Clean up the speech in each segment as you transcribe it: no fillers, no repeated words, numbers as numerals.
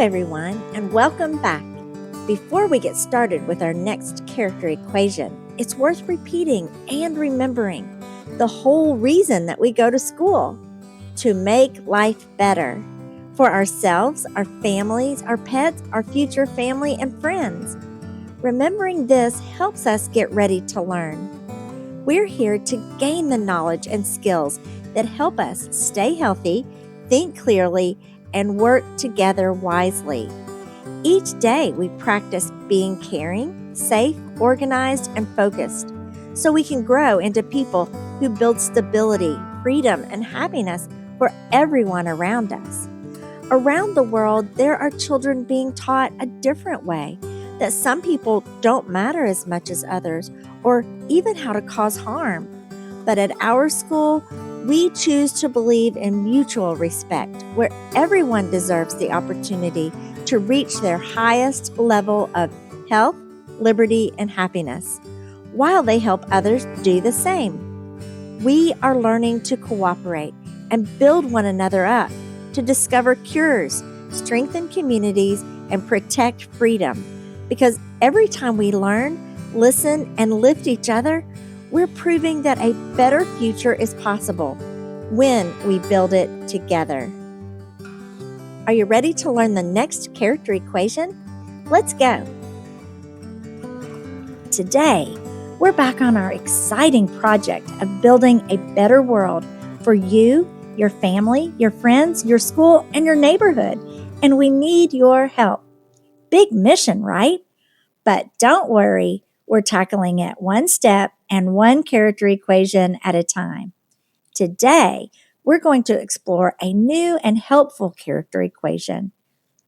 everyone, and welcome back. Before we get started with our next character equation, it's worth repeating and remembering the whole reason that we go to school: to make life better for ourselves, our families, our pets, our future family, and friends. Remembering this helps us get ready to learn. We're here to gain the knowledge and skills that help us stay healthy, think clearly, and work together wisely. Each day we practice being caring, safe, organized, and focused so we can grow into people who build stability, freedom, and happiness for everyone around us. Around the world, there are children being taught a different way, that some people don't matter as much as others, or even how to cause harm. But at our school, we choose to believe in mutual respect, where everyone deserves the opportunity to reach their highest level of health, liberty, and happiness, while they help others do the same. We are learning to cooperate and build one another up, to discover cures, strengthen communities, and protect freedom. Because every time we learn, listen, and lift each other, we're proving that a better future is possible when we build it together. Are you ready to learn the next character equation? Let's go. Today, we're back on our exciting project of building a better world for you, your family, your friends, your school, and your neighborhood. And we need your help. Big mission, right? But don't worry, we're tackling it one step and one character equation at a time. Today, we're going to explore a new and helpful character equation.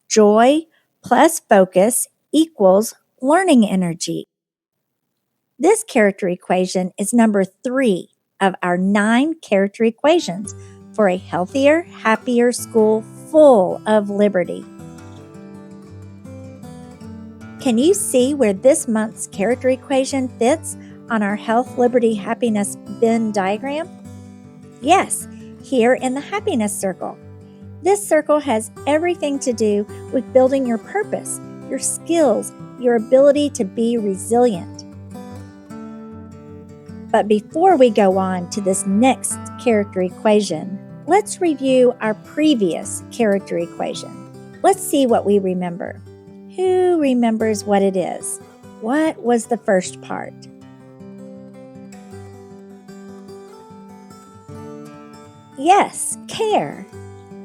Joy plus focus equals learning energy. This character equation is number 3 of our 9 character equations for a healthier, happier school full of liberty. Can you see where this month's character equation fits on our health, liberty, happiness Venn diagram? Yes, here in the happiness circle. This circle has everything to do with building your purpose, your skills, your ability to be resilient. But before we go on to this next character equation, let's review our previous character equation. Let's see what we remember. Who remembers what it is? What was the first part? Yes, care.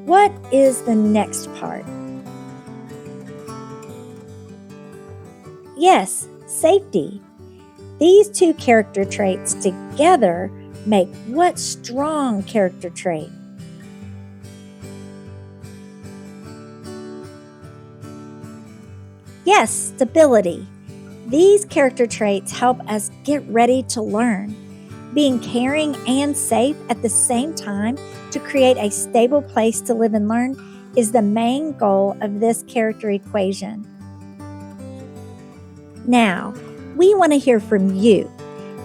What is the next part? Yes, safety. These two character traits together make what strong character trait? Yes, stability. These character traits help us get ready to learn. Being caring and safe at the same time to create a stable place to live and learn is the main goal of this character equation. Now, we want to hear from you.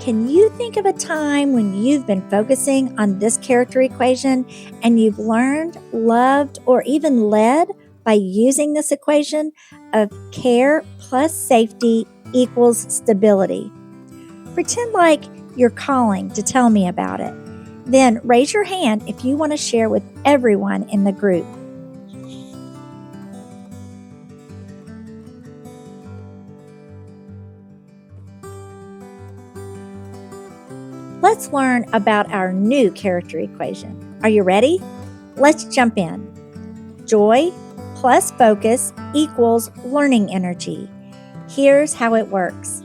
Can you think of a time when you've been focusing on this character equation and you've learned, loved, or even led by using this equation of care plus safety equals stability? Pretend like you're calling to tell me about it. Then raise your hand if you want to share with everyone in the group. Let's learn about our new character equation. Are you ready? Let's jump in. Joy plus focus equals learning energy. Here's how it works.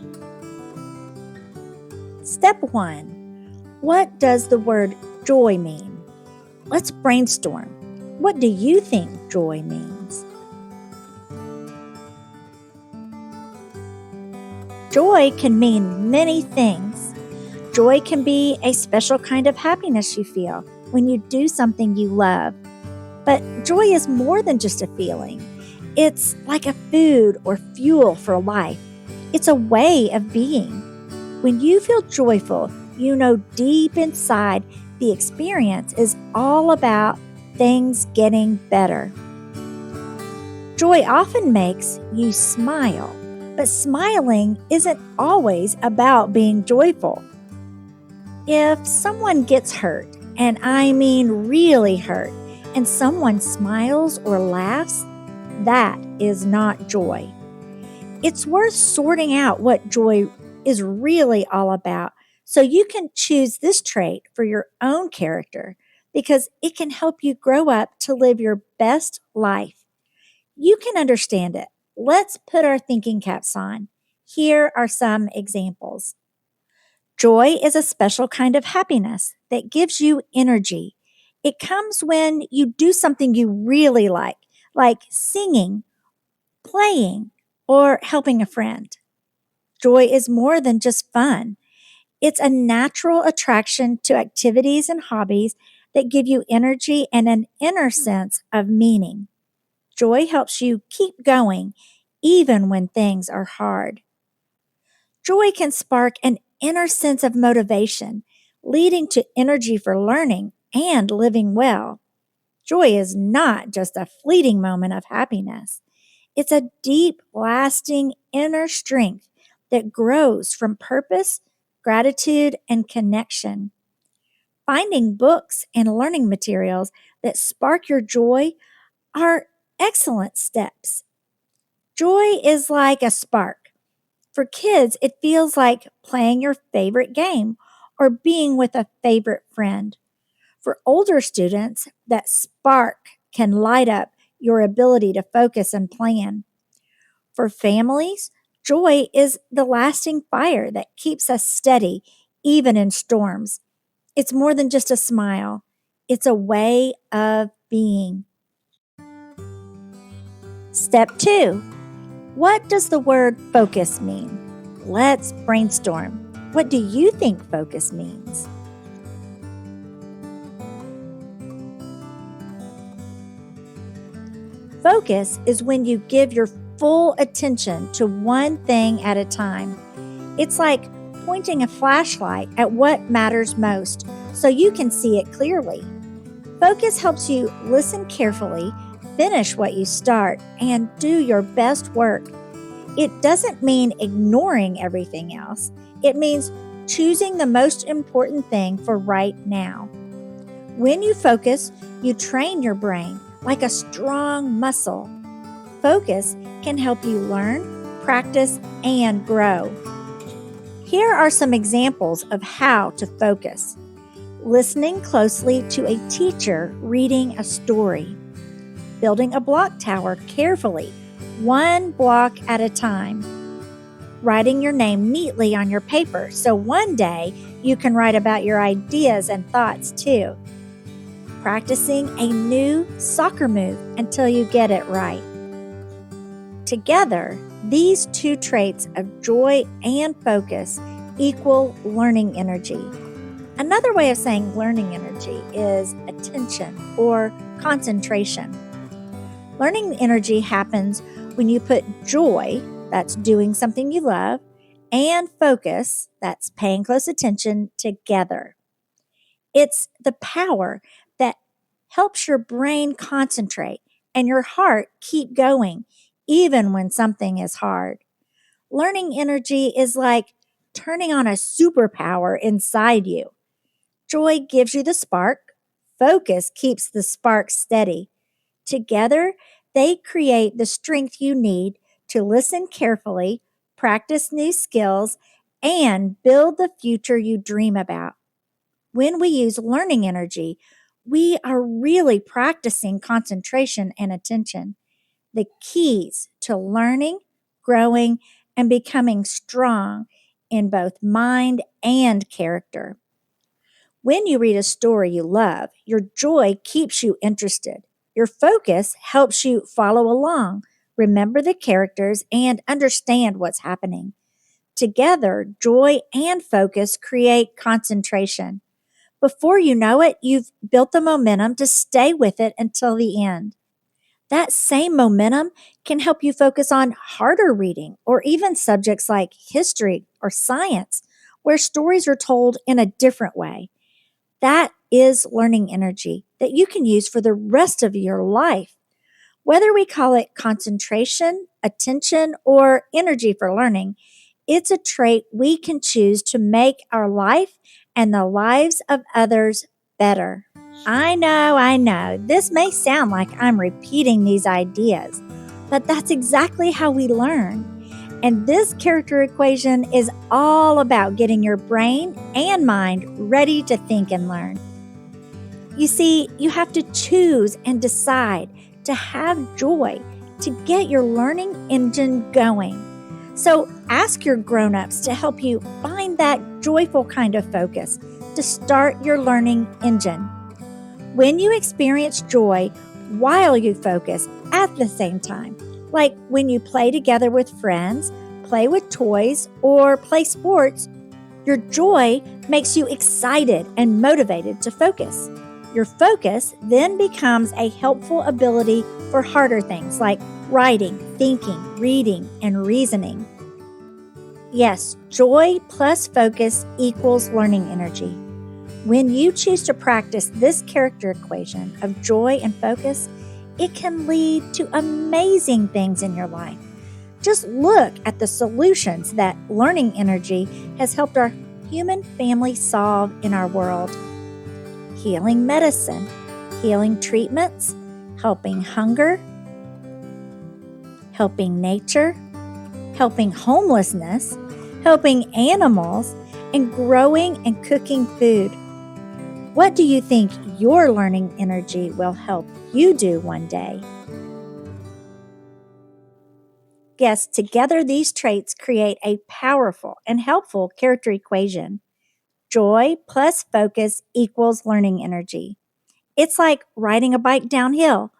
Step 1. What does the word joy mean? Let's brainstorm. What do you think joy means? Joy can mean many things. Joy can be a special kind of happiness you feel when you do something you love. But joy is more than just a feeling. It's like a food or fuel for life. It's a way of being. When you feel joyful, you know deep inside the experience is all about things getting better. Joy often makes you smile, but smiling isn't always about being joyful. If someone gets hurt, and I mean really hurt, and someone smiles or laughs, that is not joy. It's worth sorting out what joy is really all about so you can choose this trait for your own character because it can help you grow up to live your best life. You can understand it. Let's put our thinking caps on. Here are some examples. Joy is a special kind of happiness that gives you energy. It comes when you do something you really like singing, playing, or helping a friend. Joy is more than just fun. It's a natural attraction to activities and hobbies that give you energy and an inner sense of meaning. Joy helps you keep going even when things are hard. Joy can spark an inner sense of motivation, leading to energy for learning and living well. Joy is not just a fleeting moment of happiness. It's a deep, lasting inner strength that grows from purpose, gratitude, and connection. Finding books and learning materials that spark your joy are excellent steps. Joy is like a spark. For kids, it feels like playing your favorite game or being with a favorite friend. For older students, that spark can light up your ability to focus and plan. For families, joy is the lasting fire that keeps us steady even in storms. It's more than just a smile, it's a way of being. Step two, what does the word focus mean? Let's brainstorm. What do you think focus means? Focus is when you give your full attention to one thing at a time. It's like pointing a flashlight at what matters most so you can see it clearly. Focus helps you listen carefully, finish what you start, and do your best work. It doesn't mean ignoring everything else. It means choosing the most important thing for right now. When you focus, you train your brain like a strong muscle. Focus can help you learn, practice, and grow. Here are some examples of how to focus. Listening closely to a teacher reading a story. Building a block tower carefully, one block at a time. Writing your name neatly on your paper so one day you can write about your ideas and thoughts too. Practicing a new soccer move until you get it right. Together, these two traits of joy and focus equal learning energy. Another way of saying learning energy is attention or concentration. Learning energy happens when you put joy, that's doing something you love, and focus, that's paying close attention, together. It's the power that helps your brain concentrate and your heart keep going, even when something is hard. Learning energy is like turning on a superpower inside you. Joy gives you the spark, focus keeps the spark steady. Together, they create the strength you need to listen carefully, practice new skills, and build the future you dream about. When we use learning energy, we are really practicing concentration and attention, the keys to learning, growing, and becoming strong in both mind and character. When you read a story you love, your joy keeps you interested. Your focus helps you follow along, remember the characters, and understand what's happening. Together, joy and focus create concentration. Before you know it, you've built the momentum to stay with it until the end. That same momentum can help you focus on harder reading or even subjects like history or science, where stories are told in a different way. That is learning energy that you can use for the rest of your life. Whether we call it concentration, attention, or energy for learning, it's a trait we can choose to make our life and the lives of others better. I know. This may sound like I'm repeating these ideas, but that's exactly how we learn. And this character equation is all about getting your brain and mind ready to think and learn. You see, you have to choose and decide to have joy to get your learning engine going. So ask your grown-ups to help you find that joyful kind of focus to start your learning engine. When you experience joy while you focus at the same time, like when you play together with friends, play with toys, or play sports, your joy makes you excited and motivated to focus. Your focus then becomes a helpful ability for harder things like writing, thinking, reading, and reasoning. Yes, joy plus focus equals learning energy. When you choose to practice this character equation of joy and focus, it can lead to amazing things in your life. Just look at the solutions that learning energy has helped our human family solve in our world. Healing medicine, healing treatments, helping hunger, helping nature, helping homelessness, helping animals, and growing and cooking food. What do you think your learning energy will help you do one day? Yes, together these traits create a powerful and helpful character equation. Joy plus focus equals learning energy. It's like riding a bike downhill.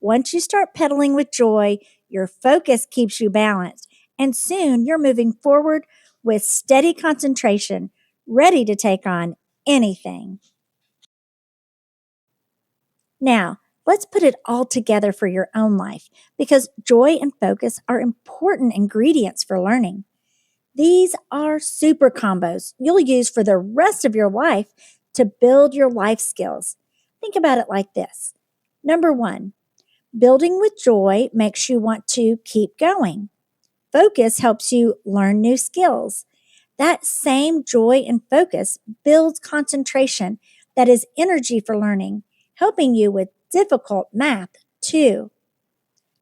Once you start pedaling with joy, your focus keeps you balanced, and soon you're moving forward with steady concentration, ready to take on anything. Now, let's put it all together for your own life because joy and focus are important ingredients for learning. These are super combos you'll use for the rest of your life to build your life skills. Think about it like this. Number one, building with joy makes you want to keep going. Focus helps you learn new skills. That same joy and focus builds concentration that is energy for learning, helping you with difficult math too.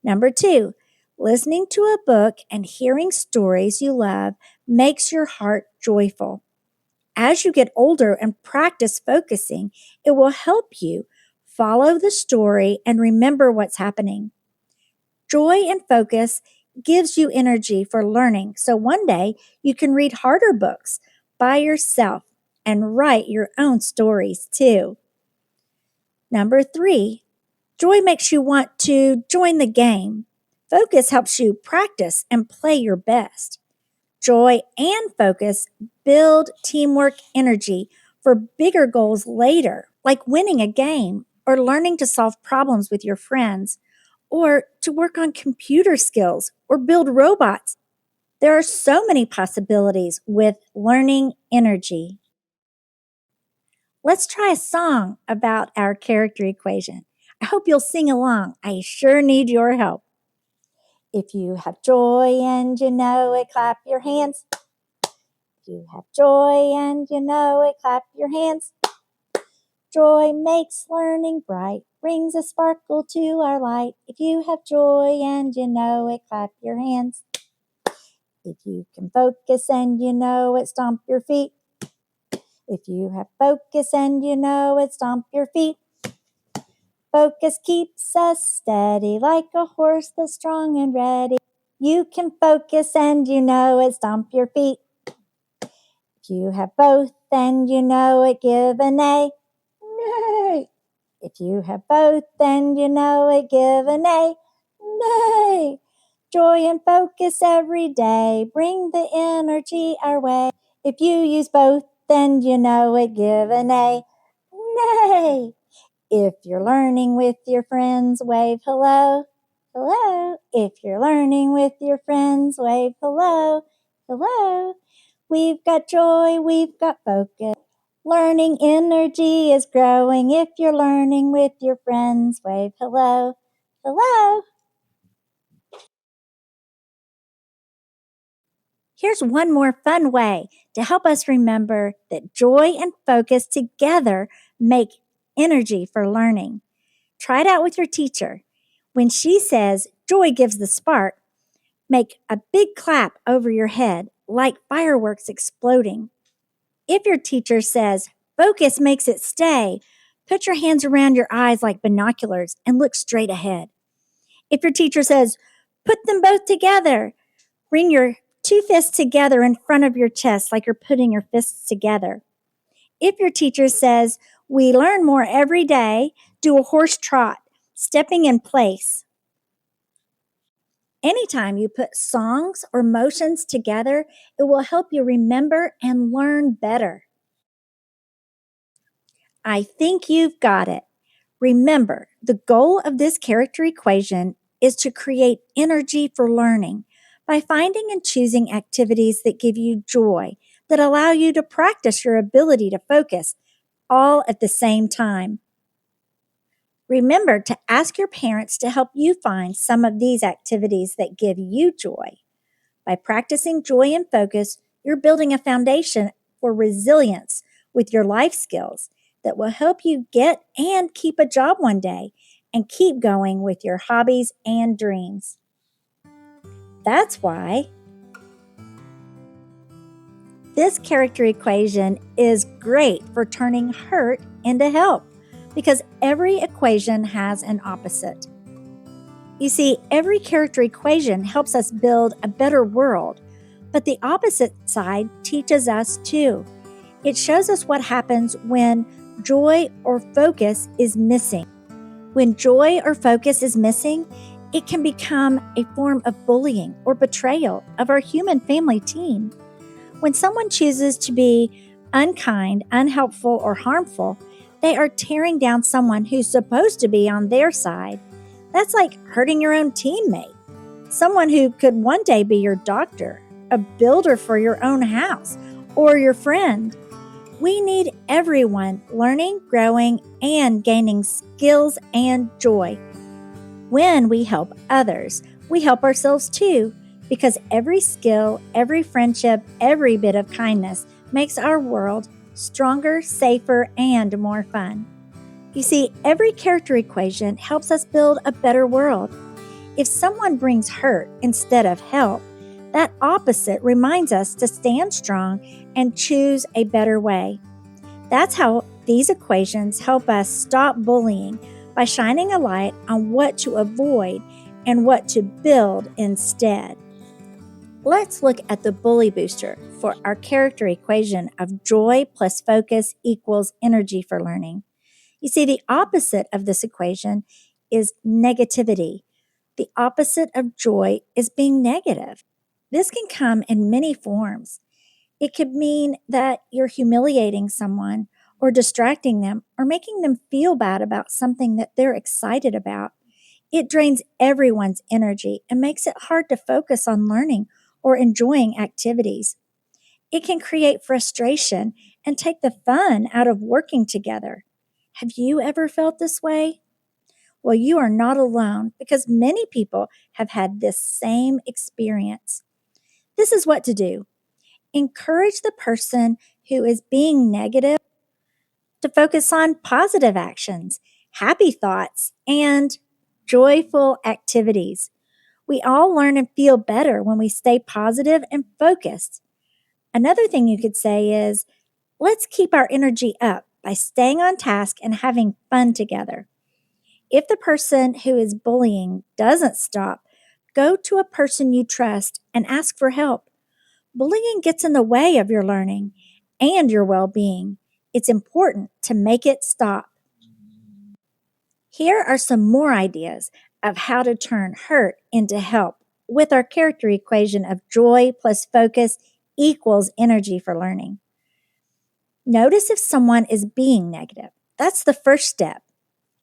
Number two, listening to a book and hearing stories you love makes your heart joyful. As you get older and practice focusing, it will help you follow the story and remember what's happening. Joy and focus gives you energy for learning, so one day you can read harder books by yourself and write your own stories too. Number three, joy makes you want to join the game. Focus helps you practice and play your best. Joy and focus build teamwork energy for bigger goals later, like winning a game or learning to solve problems with your friends or to work on computer skills or build robots. There are so many possibilities with learning energy. Let's try a song about our character equation. I hope you'll sing along. I sure need your help. If you have joy and you know it, clap your hands. If you have joy and you know it, clap your hands. Joy makes learning bright, brings a sparkle to our light. If you have joy and you know it, clap your hands. If you can focus and you know it, stomp your feet. If you have focus and you know it, stomp your feet. Focus keeps us steady like a horse that's strong and ready. You can focus and you know it, stomp your feet. If you have both and you know it, give an A. Nay. If you have both and you know it, give an A. Nay. Joy and focus every day, bring the energy our way. If you use both, then you know it, give an A. Nay. If you're learning with your friends, wave hello. Hello. If you're learning with your friends, wave hello. Hello. We've got joy, we've got focus. Learning energy is growing. If you're learning with your friends, wave hello. Hello. Here's one more fun way to help us remember that joy and focus together make energy for learning. Try it out with your teacher. When she says joy gives the spark, make a big clap over your head like fireworks exploding. If your teacher says focus makes it stay, put your hands around your eyes like binoculars and look straight ahead. If your teacher says put them both together, bring your two fists together in front of your chest like you're putting your fists together. If your teacher says, we learn more every day, do a horse trot, stepping in place. Anytime you put songs or motions together, it will help you remember and learn better. I think you've got it. Remember, the goal of this character equation is to create energy for learning by finding and choosing activities that give you joy, that allow you to practice your ability to focus all at the same time. Remember to ask your parents to help you find some of these activities that give you joy. By practicing joy and focus, you're building a foundation for resilience with your life skills that will help you get and keep a job one day and keep going with your hobbies and dreams. That's why this character equation is great for turning hurt into help because every equation has an opposite. You see, every character equation helps us build a better world, but the opposite side teaches us too. It shows us what happens when joy or focus is missing. When joy or focus is missing, it can become a form of bullying or betrayal of our human family team. When someone chooses to be unkind, unhelpful, or harmful, they are tearing down someone who's supposed to be on their side. That's like hurting your own teammate, someone who could one day be your doctor, a builder for your own house, or your friend. We need everyone learning, growing, and gaining skills and joy. When we help others, we help ourselves too, because every skill, every friendship, every bit of kindness makes our world stronger, safer, and more fun. You see, every character equation helps us build a better world. If someone brings hurt instead of help, that opposite reminds us to stand strong and choose a better way. That's how these equations help us stop bullying by shining a light on what to avoid and what to build instead. Let's look at the bully booster for our character equation of joy plus focus equals energy for learning. You see, the opposite of this equation is negativity. The opposite of joy is being negative. This can come in many forms. It could mean that you're humiliating someone or distracting them or making them feel bad about something that they're excited about. It drains everyone's energy and makes it hard to focus on learning or enjoying activities. It can create frustration and take the fun out of working together. Have you ever felt this way? Well, you are not alone because many people have had this same experience. This is what to do. Encourage the person who is being negative to focus on positive actions, happy thoughts, and joyful activities. We all learn and feel better when we stay positive and focused. Another thing you could say is, let's keep our energy up by staying on task and having fun together. If the person who is bullying doesn't stop, go to a person you trust and ask for help. Bullying gets in the way of your learning and your well being. It's important to make it stop. Here are some more ideas of how to turn hurt into help with our character equation of joy plus focus equals energy for learning. Notice if someone is being negative. That's the first step.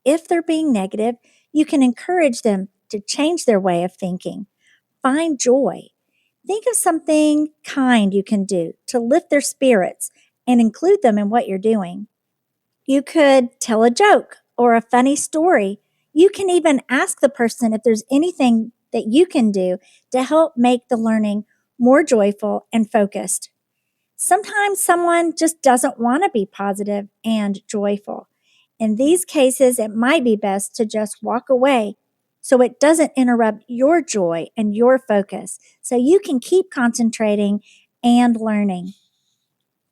If they're being negative, you can encourage them to change their way of thinking. Find joy. Think of something kind you can do to lift their spirits and include them in what you're doing. You could tell a joke or a funny story You can even ask the person if there's anything that you can do to help make the learning more joyful and focused. Sometimes someone just doesn't want to be positive and joyful. In these cases, it might be best to just walk away so it doesn't interrupt your joy and your focus, so you can keep concentrating and learning.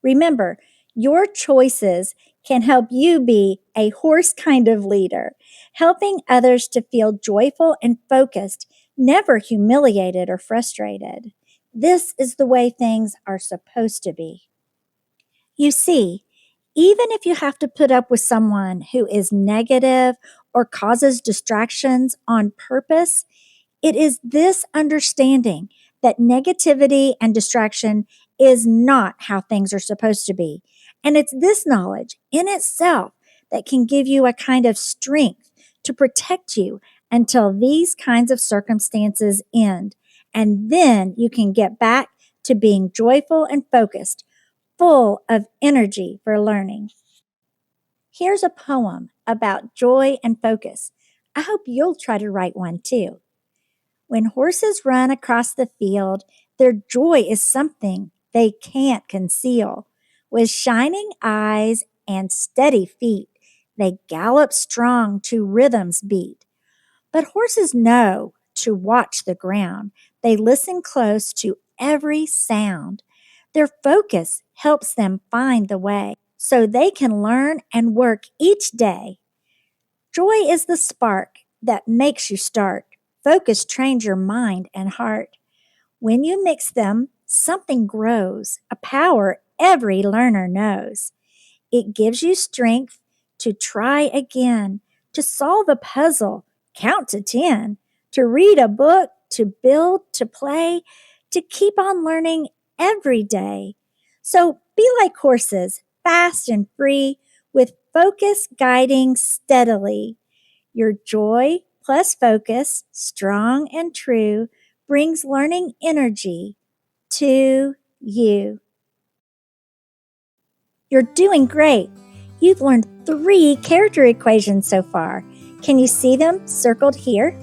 Remember, your choices can help you be a horse kind of leader, helping others to feel joyful and focused, never humiliated or frustrated. This is the way things are supposed to be. You see, even if you have to put up with someone who is negative or causes distractions on purpose, it is this understanding that negativity and distraction is not how things are supposed to be. And it's this knowledge in itself that can give you a kind of strength to protect you until these kinds of circumstances end. And then you can get back to being joyful and focused, full of energy for learning. Here's a poem about joy and focus. I hope you'll try to write one too. When horses run across the field, their joy is something they can't conceal. With shining eyes and steady feet, they gallop strong to rhythm's beat. But horses know to watch the ground. They listen close to every sound. Their focus helps them find the way so they can learn and work each day. Joy is the spark that makes you start. Focus trains your mind and heart. When you mix them, something grows, a power every learner knows. It gives you strength to try again, to solve a puzzle, count to 10, to read a book, to build, to play, to keep on learning every day. So be like horses, fast and free, with focus guiding steadily. Your joy plus focus, strong and true, brings learning energy to you. You're doing great. You've learned 3 character equations so far. Can you see them circled here?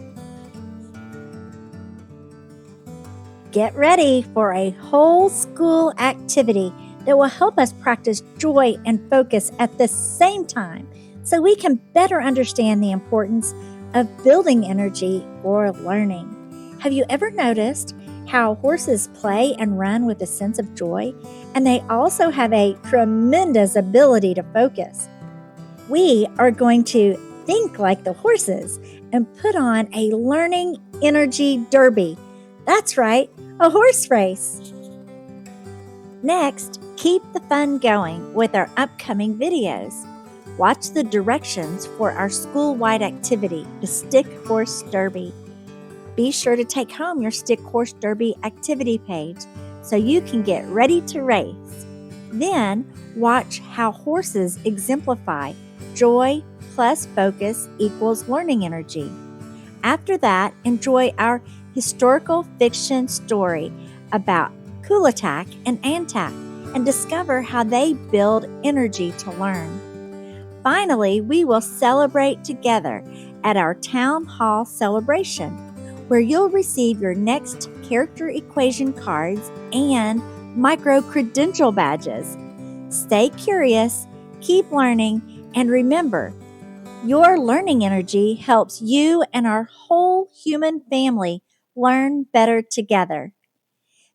Get ready for a whole school activity that will help us practice joy and focus at the same time so we can better understand the importance of building energy for learning. Have you ever noticed how horses play and run with a sense of joy? And they also have a tremendous ability to focus. We are going to think like the horses and put on a learning energy derby. That's right, a horse race. Next, keep the fun going with our upcoming videos. Watch the directions for our school-wide activity, the Stick Horse Derby. Be sure to take home your Stick Horse Derby activity page so you can get ready to race. Then, watch how horses exemplify joy plus focus equals learning energy. After that, enjoy our historical fiction story about Kulatak and Antak and discover how they build energy to learn. Finally, we will celebrate together at our Town Hall celebration, where you'll receive your next character equation cards and micro-credential badges. Stay curious, keep learning, and remember, your learning energy helps you and our whole human family learn better together.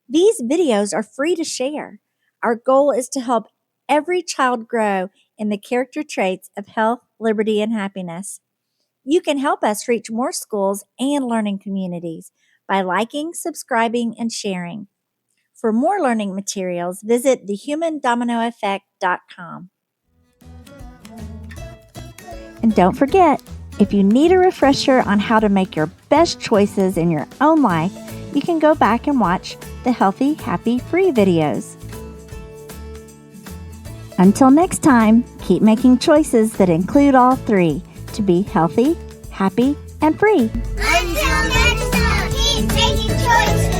These videos are free to share. Our goal is to help every child grow in the character traits of health, liberty, and happiness. You can help us reach more schools and learning communities by liking, subscribing, and sharing. For more learning materials, visit thehumandominoeffect.com. And don't forget, if you need a refresher on how to make your best choices in your own life, you can go back and watch the Healthy, Happy, Free videos. Until next time, keep making choices that include all 3 to be healthy, happy, and free. Until next time, keep making choices.